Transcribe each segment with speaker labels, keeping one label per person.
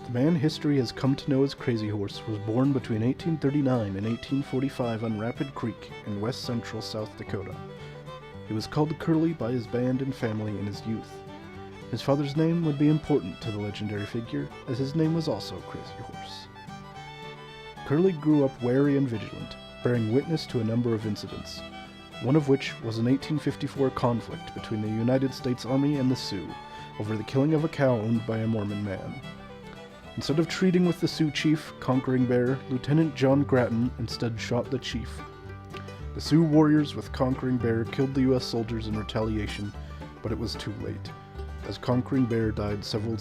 Speaker 1: The man history has come to know as Crazy Horse was born between 1839 and 1845 on Rapid Creek in west central South Dakota. He was called Curly by his band and family in his youth. His father's name would be important to the legendary figure, as his name was also Crazy Horse. Curly grew up wary and vigilant, bearing witness to a number of incidents, one of which was an 1854 conflict between the United States Army and the Sioux over the killing of a cow owned by a Mormon man. Instead of treating with the Sioux chief, Conquering Bear, Lieutenant John Grattan instead shot the chief. The Sioux warriors with Conquering Bear killed the U.S. soldiers in retaliation, but it was too late, as Conquering Bear died several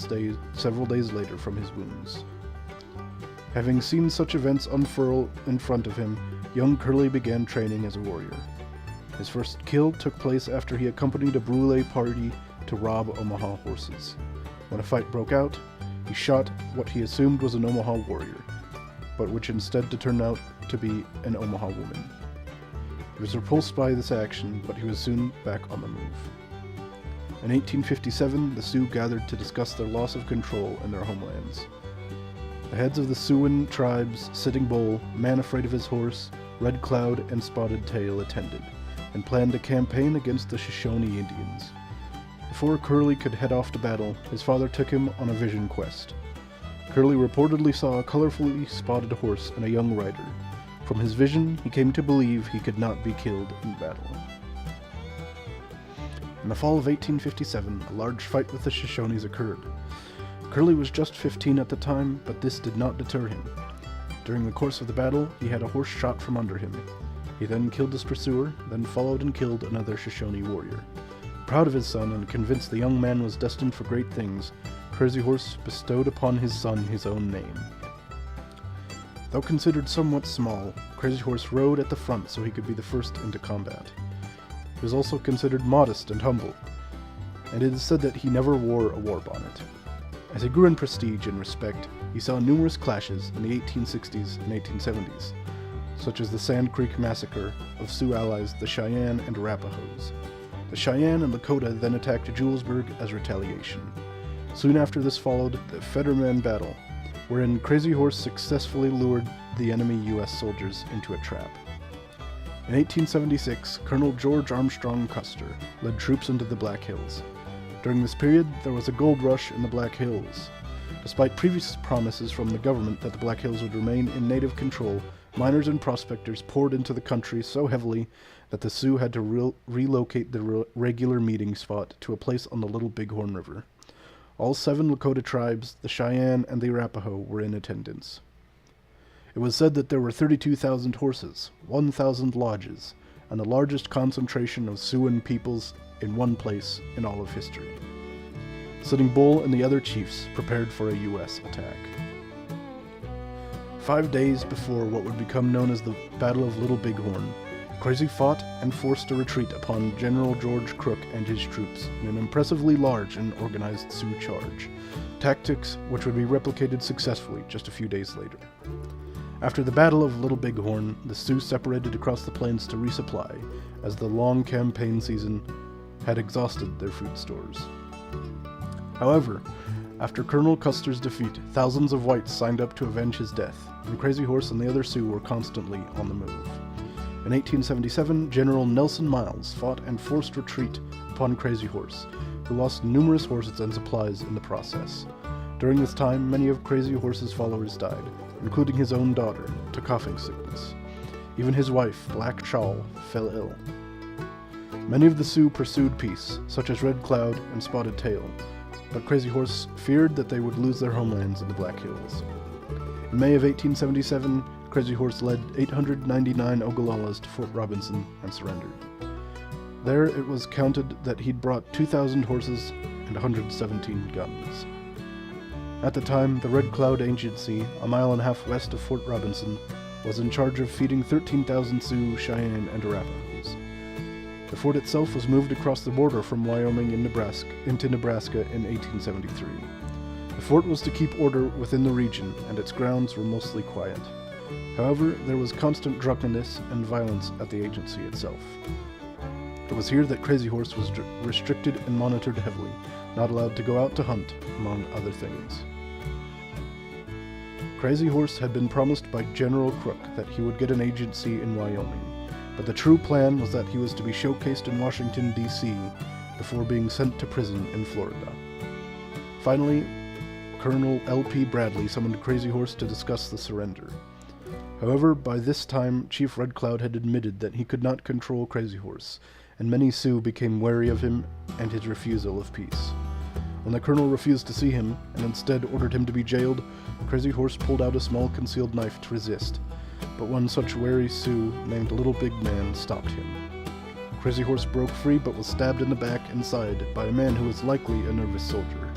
Speaker 1: days later from his wounds. Having seen such events unfurl in front of him, young Curly began training as a warrior. His first kill took place after he accompanied a Brule party to rob Omaha horses. When a fight broke out, he shot what he assumed was an Omaha warrior, but which instead turned out to be an Omaha woman. He was repulsed by this action, but he was soon back on the move. In 1857, the Sioux gathered to discuss their loss of control in their homelands. The heads of the Siouan tribes, Sitting Bull, Man Afraid of His Horse, Red Cloud, and Spotted Tail attended, and planned a campaign against the Shoshone Indians. Before Curly could head off to battle, his father took him on a vision quest. Curly reportedly saw a colorfully spotted horse and a young rider. From his vision, he came to believe he could not be killed in battle. In the fall of 1857, a large fight with the Shoshones occurred. Curly was just 15 at the time, but this did not deter him. During the course of the battle, he had a horse shot from under him. He then killed his pursuer, then followed and killed another Shoshone warrior. Proud of his son and convinced the young man was destined for great things, Crazy Horse bestowed upon his son his own name. Though considered somewhat small, Crazy Horse rode at the front so he could be the first into combat. He was also considered modest and humble, and it is said that he never wore a war bonnet. As he grew in prestige and respect, he saw numerous clashes in the 1860s and 1870s, such as the Sand Creek Massacre of Sioux allies the Cheyenne and Arapahoes. The Cheyenne and Lakota then attacked Julesburg as retaliation. Soon after this followed the Fetterman Battle, wherein Crazy Horse successfully lured the enemy U.S. soldiers into a trap. In 1876, Colonel George Armstrong Custer led troops into the Black Hills. During this period, there was a gold rush in the Black Hills. Despite previous promises from the government that the Black Hills would remain in native control, miners and prospectors poured into the country so heavily that the Sioux had to relocate the regular meeting spot to a place on the Little Bighorn River. All 7 Lakota tribes, the Cheyenne and the Arapaho, were in attendance. It was said that there were 32,000 horses, 1,000 lodges, and the largest concentration of Siouan peoples in one place in all of history. Sitting Bull and the other chiefs prepared for a U.S. attack. 5 days before what would become known as the Battle of Little Bighorn, Crazy fought and forced a retreat upon General George Crook and his troops in an impressively large and organized Sioux charge, tactics which would be replicated successfully just a few days later. After the Battle of Little Bighorn, the Sioux separated across the plains to resupply, as the long campaign season had exhausted their food stores. However, after Colonel Custer's defeat, thousands of whites signed up to avenge his death, and Crazy Horse and the other Sioux were constantly on the move. In 1877, General Nelson Miles fought and forced retreat upon Crazy Horse, who lost numerous horses and supplies in the process. During this time, many of Crazy Horse's followers died, including his own daughter, to coughing sickness. Even his wife, Black Shawl, fell ill. Many of the Sioux pursued peace, such as Red Cloud and Spotted Tail, but Crazy Horse feared that they would lose their homelands in the Black Hills. In May of 1877, Crazy Horse led 899 Oglalas to Fort Robinson and surrendered. There it was counted that he'd brought 2,000 horses and 117 guns. At the time, the Red Cloud Agency, a mile and a half west of Fort Robinson, was in charge of feeding 13,000 Sioux, Cheyenne, and Arapahoes. The fort itself was moved across the border from Wyoming into Nebraska in 1873. The fort was to keep order within the region, and its grounds were mostly quiet. However, there was constant drunkenness and violence at the agency itself. It was here that Crazy Horse was restricted and monitored heavily, not allowed to go out to hunt, among other things. Crazy Horse had been promised by General Crook that he would get an agency in Wyoming, but the true plan was that he was to be showcased in Washington, D.C. before being sent to prison in Florida. Finally, Colonel L.P. Bradley summoned Crazy Horse to discuss the surrender. However, by this time, Chief Red Cloud had admitted that he could not control Crazy Horse, and many Sioux became wary of him and his refusal of peace. When the colonel refused to see him, and instead ordered him to be jailed, Crazy Horse pulled out a small concealed knife to resist, but one such wary Sioux named Little Big Man stopped him. Crazy Horse broke free but was stabbed in the back and side by a man who was likely a nervous soldier.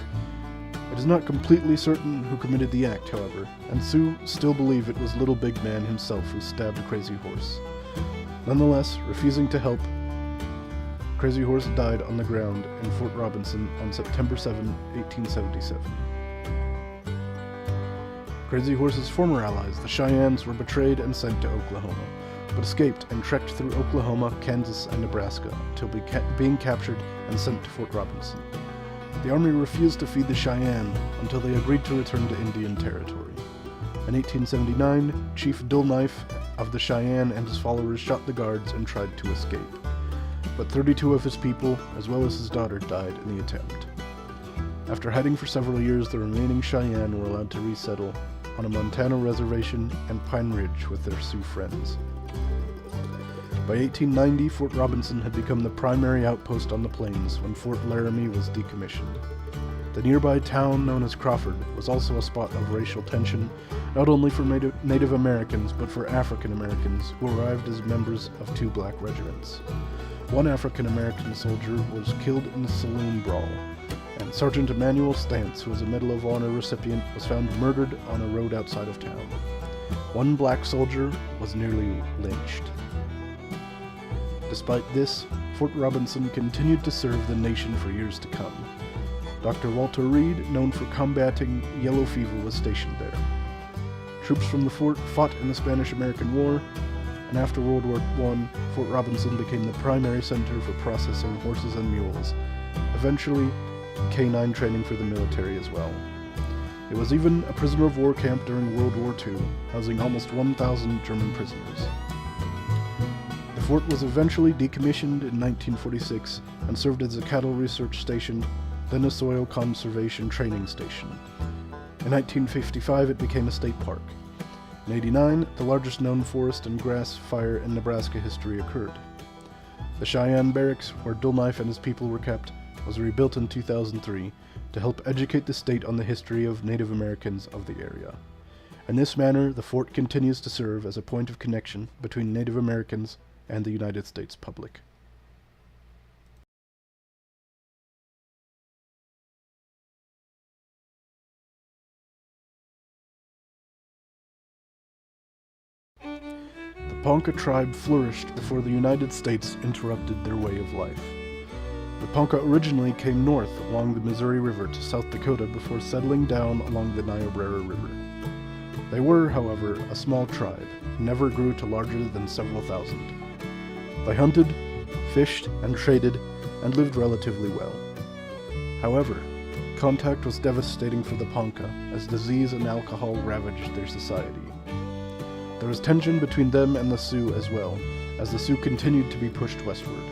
Speaker 1: It is not completely certain who committed the act, however, and Sioux still believe it was Little Big Man himself who stabbed Crazy Horse. Nonetheless, refusing to help, Crazy Horse died on the ground in Fort Robinson on September 7, 1877. Crazy Horse's former allies, the Cheyennes, were betrayed and sent to Oklahoma, but escaped and trekked through Oklahoma, Kansas, and Nebraska until being captured and sent to Fort Robinson. The army refused to feed the Cheyenne until they agreed to return to Indian Territory. In 1879, Chief Dull Knife of the Cheyenne and his followers shot the guards and tried to escape, but 32 of his people, as well as his daughter, died in the attempt. After hiding for several years, the remaining Cheyenne were allowed to resettle on a Montana reservation and Pine Ridge with their Sioux friends. By 1890, Fort Robinson had become the primary outpost on the plains when Fort Laramie was decommissioned. The nearby town, known as Crawford, was also a spot of racial tension, not only for Native Americans, but for African Americans who arrived as members of two black regiments. One African American soldier was killed in a saloon brawl, and Sergeant Emmanuel Stantz, who was a Medal of Honor recipient, was found murdered on a road outside of town. One black soldier was nearly lynched. Despite this, Fort Robinson continued to serve the nation for years to come. Dr. Walter Reed, known for combating yellow fever, was stationed there. Troops from the fort fought in the Spanish-American War, and after World War I, Fort Robinson became the primary center for processing horses and mules, eventually canine training for the military as well. It was even a prisoner of war camp during World War II, housing almost 1,000 German prisoners. The fort was eventually decommissioned in 1946 and served as a cattle research station, then a soil conservation training station. In 1955, it became a state park. In 1989, the largest known forest and grass fire in Nebraska history occurred. The Cheyenne Barracks, where Dull Knife and his people were kept, was rebuilt in 2003 to help educate the state on the history of Native Americans of the area. In this manner, the fort continues to serve as a point of connection between Native Americans and the United States public. The Ponca tribe flourished before the United States interrupted their way of life. The Ponca originally came north along the Missouri River to South Dakota before settling down along the Niobrara River. They were, however, a small tribe, and never grew to larger than several thousand. They hunted, fished, and traded, and lived relatively well. However, contact was devastating for the Ponca, as disease and alcohol ravaged their society. There was tension between them and the Sioux as well, as the Sioux continued to be pushed westward.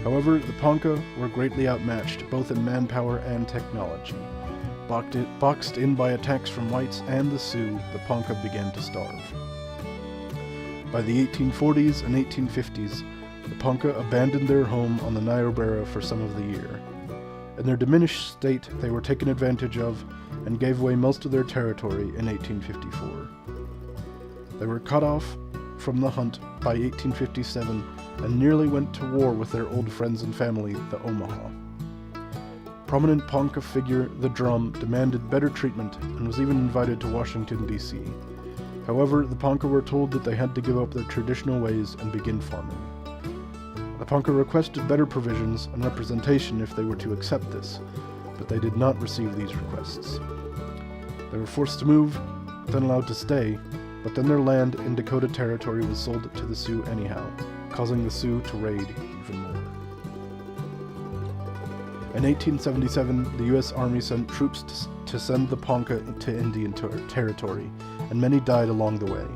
Speaker 1: However, the Ponca were greatly outmatched both in manpower and technology. Boxed in by attacks from whites and the Sioux, the Ponca began to starve. By the 1840s and 1850s, the Ponca abandoned their home on the Niobrara for some of the year. In their diminished state, they were taken advantage of and gave away most of their territory in 1854. They were cut off from the hunt by 1857 and nearly went to war with their old friends and family, the Omaha. Prominent Ponca figure, the Drum, demanded better treatment and was even invited to Washington, D.C. However, the Ponca were told that they had to give up their traditional ways and begin farming. The Ponca requested better provisions and representation if they were to accept this, but they did not receive these requests. They were forced to move, then allowed to stay, but then their land in Dakota Territory was sold to the Sioux anyhow, causing the Sioux to raid even more. In 1877, the U.S. Army sent troops to send the Ponca to Indian territory, and many died along the way.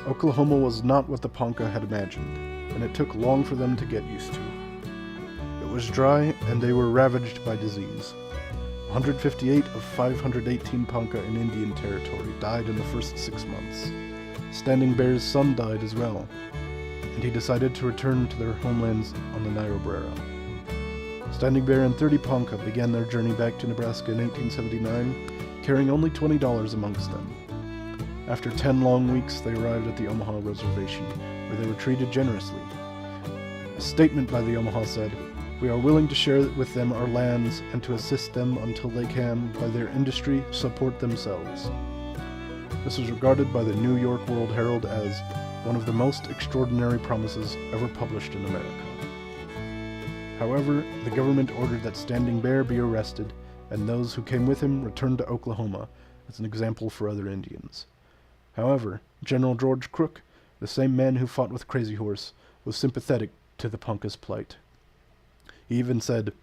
Speaker 1: Oklahoma was not what the Ponca had imagined, and it took long for them to get used to. It was dry, and they were ravaged by disease. 158 of 518 Ponca in Indian territory died in the first 6 months. Standing Bear's son died as well, and he decided to return to their homelands on the Niobrara. Standing Bear and 30 Ponca began their journey back to Nebraska in 1879, carrying only $20 amongst them. After 10 long weeks, they arrived at the Omaha Reservation, where they were treated generously. A statement by the Omaha said, "We are willing to share with them our lands and to assist them until they can, by their industry, support themselves." This was regarded by the New York World Herald as one of the most extraordinary promises ever published in America. However, the government ordered that Standing Bear be arrested, and those who came with him returned to Oklahoma as an example for other Indians. However, General George Crook, the same man who fought with Crazy Horse, was sympathetic to the Ponca's plight. He even said,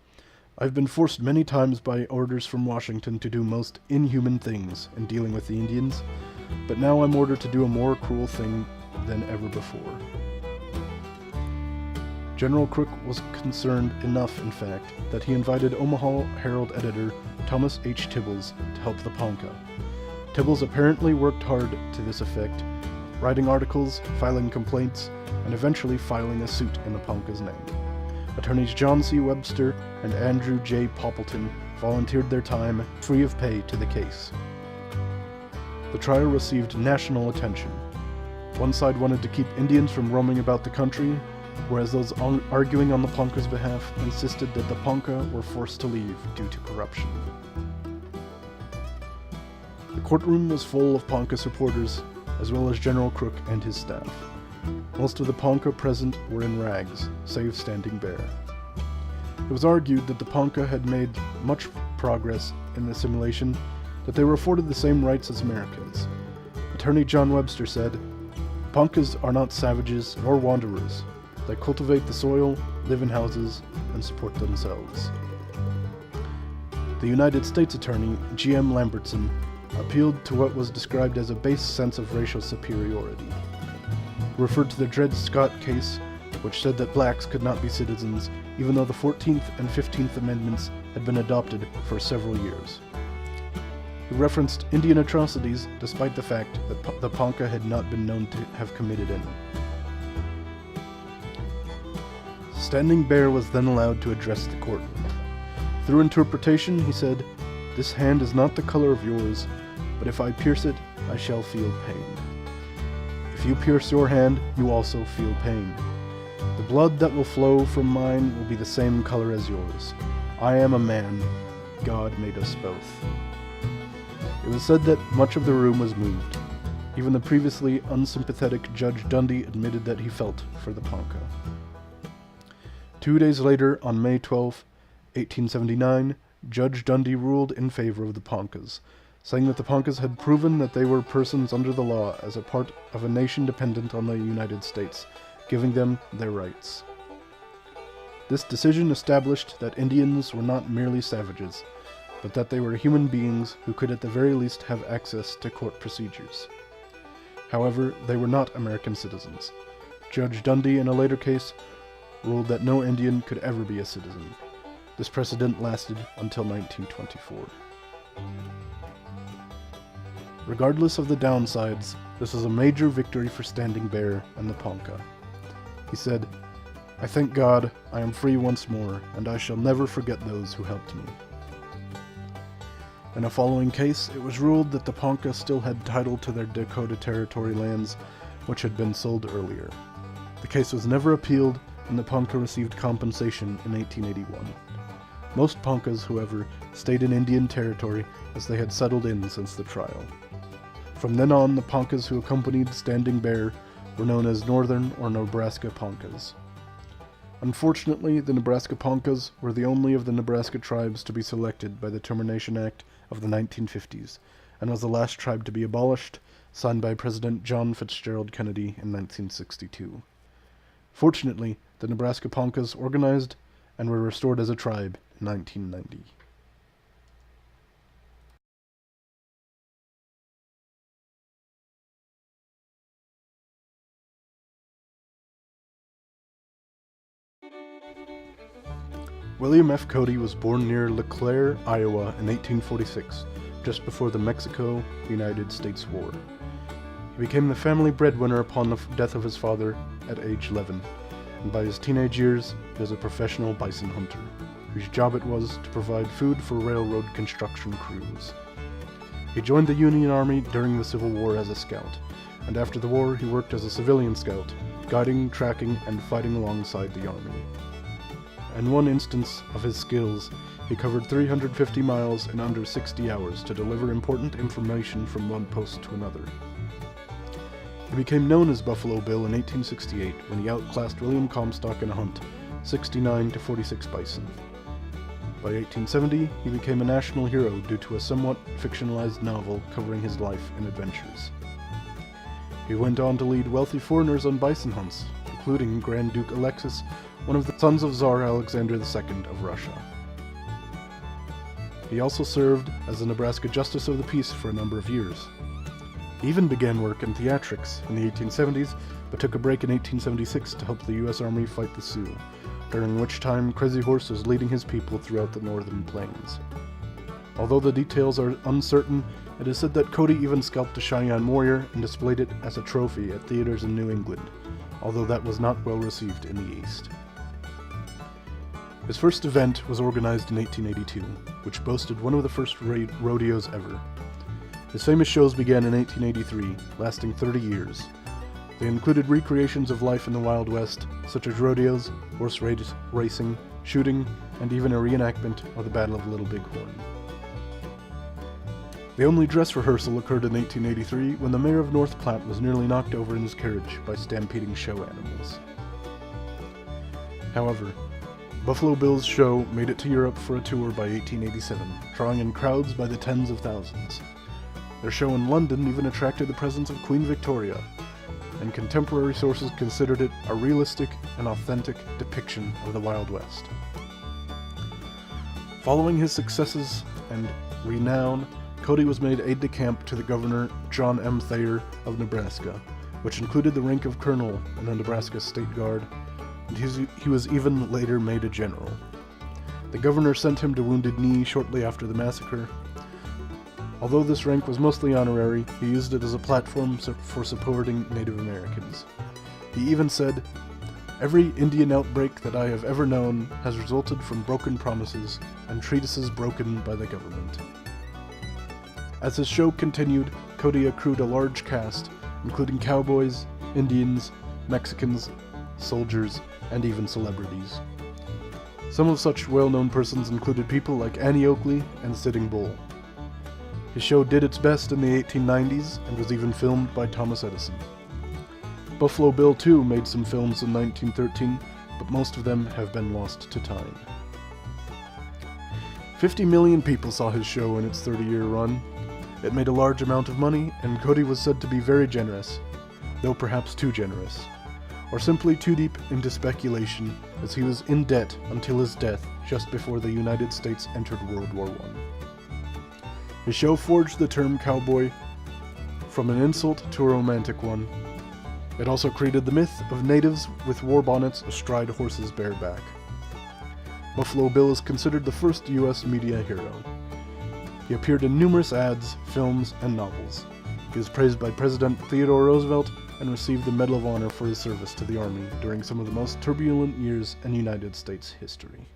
Speaker 1: "I've been forced many times by orders from Washington to do most inhuman things in dealing with the Indians, but now I'm ordered to do a more cruel thing than ever before." General Crook was concerned enough, in fact, that he invited Omaha Herald editor Thomas H. Tibbles to help the Ponca. Tibbles apparently worked hard to this effect, writing articles, filing complaints, and eventually filing a suit in the Ponca's name. Attorneys John C. Webster and Andrew J. Poppleton volunteered their time, free of pay, to the case. The trial received national attention. One side wanted to keep Indians from roaming about the country, whereas those arguing on the Ponca's behalf insisted that the Ponca were forced to leave due to corruption. The courtroom was full of Ponca supporters, as well as General Crook and his staff. Most of the Ponca present were in rags, save Standing Bear. It was argued that the Ponca had made much progress in assimilation, that they were afforded the same rights as Americans. Attorney John Webster said, "Poncas are not savages nor wanderers. They cultivate the soil, live in houses, and support themselves." The United States Attorney, G.M. Lambertson, appealed to what was described as a base sense of racial superiority. He referred to the Dred Scott case, which said that blacks could not be citizens, even though the 14th and 15th Amendments had been adopted for several years. He referenced Indian atrocities, despite the fact that the Ponca had not been known to have committed any. Standing Bear was then allowed to address the court. Through interpretation, he said, "This hand is not the color of yours, but if I pierce it, I shall feel pain. If you pierce your hand, you also feel pain. The blood that will flow from mine will be the same color as yours. I am a man. God made us both." It was said that much of the room was moved. Even the previously unsympathetic Judge Dundy admitted that he felt for the Ponca. 2 days later, on May 12, 1879, Judge Dundy ruled in favor of the Poncas, saying that the Poncas had proven that they were persons under the law as a part of a nation dependent on the United States, giving them their rights. This decision established that Indians were not merely savages, but that they were human beings who could at the very least have access to court procedures. However, they were not American citizens. Judge Dundy, in a later case, ruled that no Indian could ever be a citizen. This precedent lasted until 1924. Regardless of the downsides, this is a major victory for Standing Bear and the Ponca. He said, "I thank God I am free once more, and I shall never forget those who helped me." In a following case, it was ruled that the Ponca still had title to their Dakota Territory lands, which had been sold earlier. The case was never appealed, and the Ponca received compensation in 1881. Most Poncas, however, stayed in Indian Territory as they had settled in since the trial. From then on, the Poncas who accompanied Standing Bear were known as Northern or Nebraska Poncas. Unfortunately, the Nebraska Poncas were the only of the Nebraska tribes to be selected by the Termination Act of the 1950s, and was the last tribe to be abolished, signed by President John Fitzgerald Kennedy in 1962. Fortunately, the Nebraska Poncas organized and were restored as a tribe in 1990. William F. Cody was born near LeClaire, Iowa in 1846, just before the Mexico-United States War. He became the family breadwinner upon the death of his father at age 11, and by his teenage years he was a professional bison hunter, whose job it was to provide food for railroad construction crews. He joined the Union Army during the Civil War as a scout, and after the war he worked as a civilian scout, guiding, tracking, and fighting alongside the Army. In one instance of his skills, he covered 350 miles in under 60 hours to deliver important information from one post to another. He became known as Buffalo Bill in 1868 when he outclassed William Comstock in a hunt, 69 to 46 bison. By 1870, he became a national hero due to a somewhat fictionalized novel covering his life and adventures. He went on to lead wealthy foreigners on bison hunts, including Grand Duke Alexis, one of the sons of Tsar Alexander II of Russia. He also served as the Nebraska Justice of the Peace for a number of years. He even began work in theatrics in the 1870s, but took a break in 1876 to help the U.S. Army fight the Sioux, during which time Crazy Horse was leading his people throughout the northern plains. Although the details are uncertain, it is said that Cody even scalped a Cheyenne warrior and displayed it as a trophy at theaters in New England, although that was not well received in the East. His first event was organized in 1882, which boasted one of the first rodeos ever. His famous shows began in 1883, lasting 30 years. They included recreations of life in the Wild West, such as rodeos, horse racing, shooting, and even a reenactment of the Battle of Little Bighorn. The only dress rehearsal occurred in 1883 when the mayor of North Platte was nearly knocked over in his carriage by stampeding show animals. However, Buffalo Bill's show made it to Europe for a tour by 1887, drawing in crowds by the tens of thousands. Their show in London even attracted the presence of Queen Victoria, and contemporary sources considered it a realistic and authentic depiction of the Wild West. Following his successes and renown, Cody was made aide-de-camp to the governor John M. Thayer of Nebraska, which included the rank of colonel in the Nebraska State Guard, and he was even later made a general. The governor sent him to Wounded Knee shortly after the massacre. Although this rank was mostly honorary, he used it as a platform for supporting Native Americans. He even said, "Every Indian outbreak that I have ever known has resulted from broken promises and treatises broken by the government." As his show continued, Cody accrued a large cast, including cowboys, Indians, Mexicans, soldiers, and even celebrities. Some of such well-known persons included people like Annie Oakley and Sitting Bull. His show did its best in the 1890s and was even filmed by Thomas Edison. Buffalo Bill too made some films in 1913, but most of them have been lost to time. 50 million people saw his show in its 30-year run. It made a large amount of money, and Cody was said to be very generous, though perhaps too generous, or simply too deep into speculation, as he was in debt until his death just before the United States entered World War I. His show forged the term cowboy from an insult to a romantic one. It also created the myth of natives with war bonnets astride horses bareback. Buffalo Bill is considered the first U.S. media hero. He appeared in numerous ads, films, and novels. He was praised by President Theodore Roosevelt and received the Medal of Honor for his service to the Army during some of the most turbulent years in United States history.